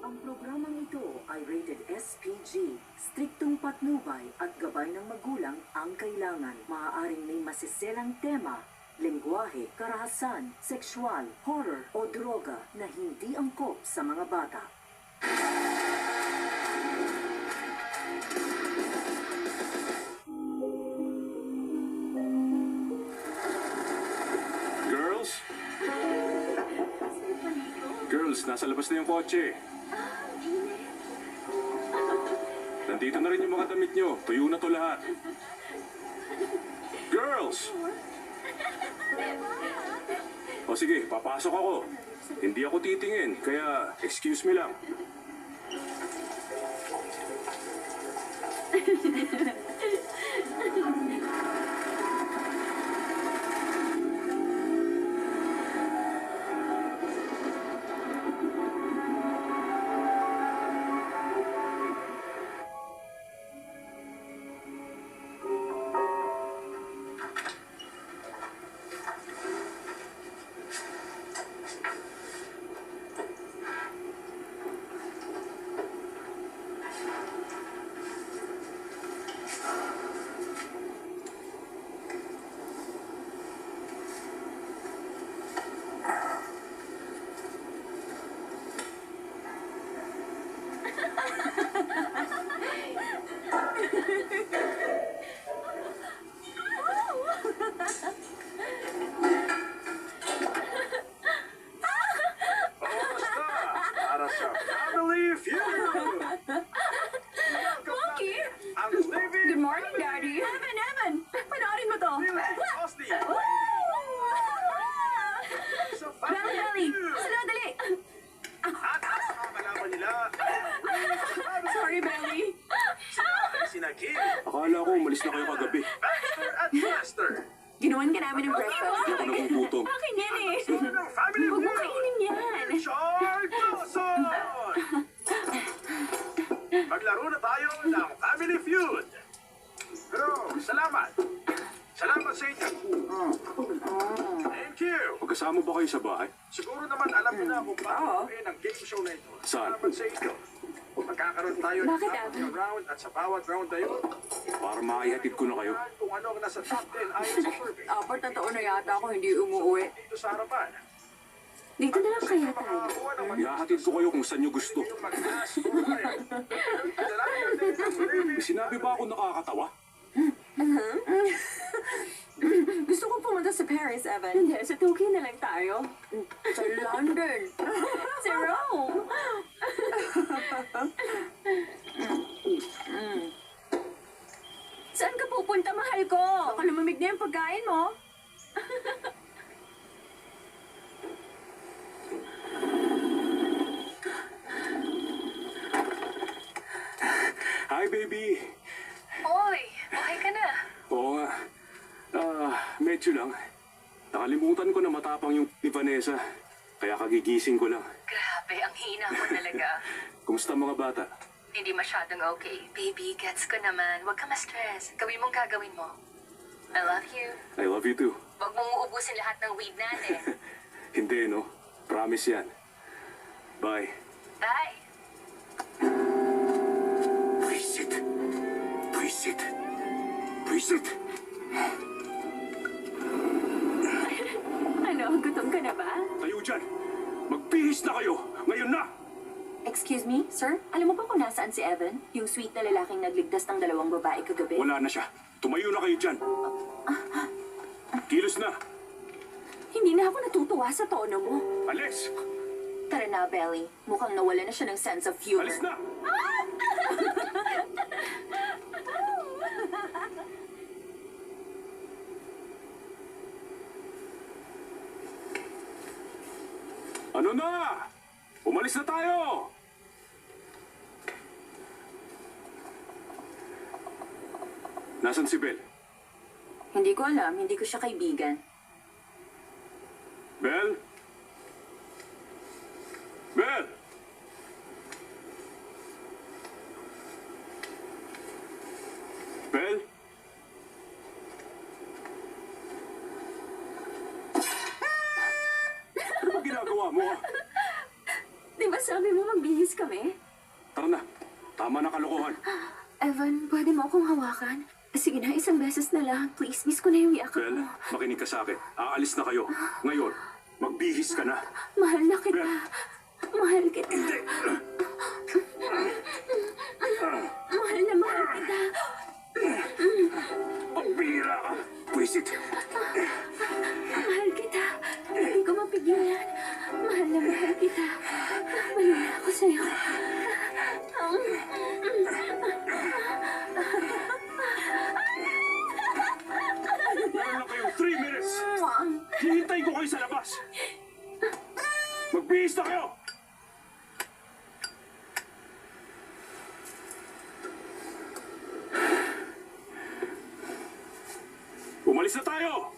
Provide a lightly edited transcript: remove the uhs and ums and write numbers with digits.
Ang programang ito ay rated SPG. Striktong patnubay at gabay ng magulang ang kailangan. Maaaring may masiselang tema, lengguwahe, karahasan, sexual, horror o droga na hindi angkop sa mga bata. Girls? Girls, nasa labas na yung kotse. Nandito na rin yung mga damit nyo. Tuyo na to lahat. Girls! O sige, papasok ako. Hindi ako titingin, kaya excuse me lang. Para sa Family Feud! Monkey! Ang living... Good morning, Daddy! Evan! Panoorin mo to! Austin! Sa Belly! Family Feud! Sala, dali! At ang kalaban nila... Sorry, Belly! Sina Kim, akala ko umalis na kayo kagabi. Baxter at Master. Ginawan ka namin ng breakfast. Hindi ako nagugutom. Akin yan eh! Ng Family Huwag mo Feud! kainin yan! Richard Dawson! Maglaro na tayo ng Family Feud. Pero, salamat. Salamat sa inyo. Thank you. Magkasama ba kayo sa bahay? Siguro naman alam mo na kung paano gawin ang game show na ito. Saan? Salamat sa inyo. Magkakaroon tayo ng Bakit, apat Abby? na round at sa bawat round na yun, Para maihatid ko na kayo. kung ano ang nasa top 10 ayon sa survey. Apat na taon na yata ako hindi umuwi. Dito sa harapan. Dito na lang kaya tayo. Makakuha ng Ihahatid ko kayo kung saan nyo gusto. yung mag-ask for kayo. Dalangin natin ang living Sinabi ba ako nakakatawa? Gusto ko pumunta sa Paris, Evan. Hindi, sa Tokyo na lang tayo. Sa London. Sa Rome. Saan ka pupunta, mahal ko? Baka lumamig na yung pagkain mo. Hi, baby! Oy, okay ka na. Oo nga. Medyo lang. Nakalimutan ko na matapang yung ni Vanessa. Kaya kagigising ko lang. Grabe, ang hina mo talaga. Kumusta mga bata? Hindi masyadong okay. Baby, gets ko naman. Huwag ka ma-stress. Gawin mong gagawin mo. I love you. I love you too. Huwag mong uubusin lahat ng weed natin. Hindi, no? Promise yan. Bye. Bye. Visit. Visit. Visit. Ano, gutom ka na ba? Tayo dyan! Magbihis na kayo! Ngayon na! Excuse me, sir? Alam mo ba kung nasaan si Evan? Yung sweet na lalaking nagligtas ng dalawang babae kagabi? Wala na siya. Tumayo na kayo dyan. Kilos na. Hindi na ako natutuwa sa tono mo. Alis! Tara na, Belly. Mukhang nawala na siya ng sense of humor. Alis na! Ano na? Umalis na tayo! Nasaan si Belle? Hindi ko alam. Hindi ko siya kaibigan. Belle? Belle! Belle? Ano ba ginagawa mo? Di ba sabi mo bihis kami? Tara na. Tama na kalokohan. Evan, pwede mo akong hawakan? Sige na, isang beses na lang. Please, miss ko na yung yakap Bel, mo. makinig ka sa akin. Aalis na kayo. Ngayon, magbihis ka na. Mahal na kita. Bel. Mahal kita. Hindi. Mahal na mahal kita. Pagbira ka. Wisit. Mahal kita. Hindi ko mapigilan. Mahal na mahal kita. Mahal na ako sa'yo. Meron lang kayong 3 minutes. Hihintay ko kayo sa labas. Magbihis na kayo. Umalis na tayo!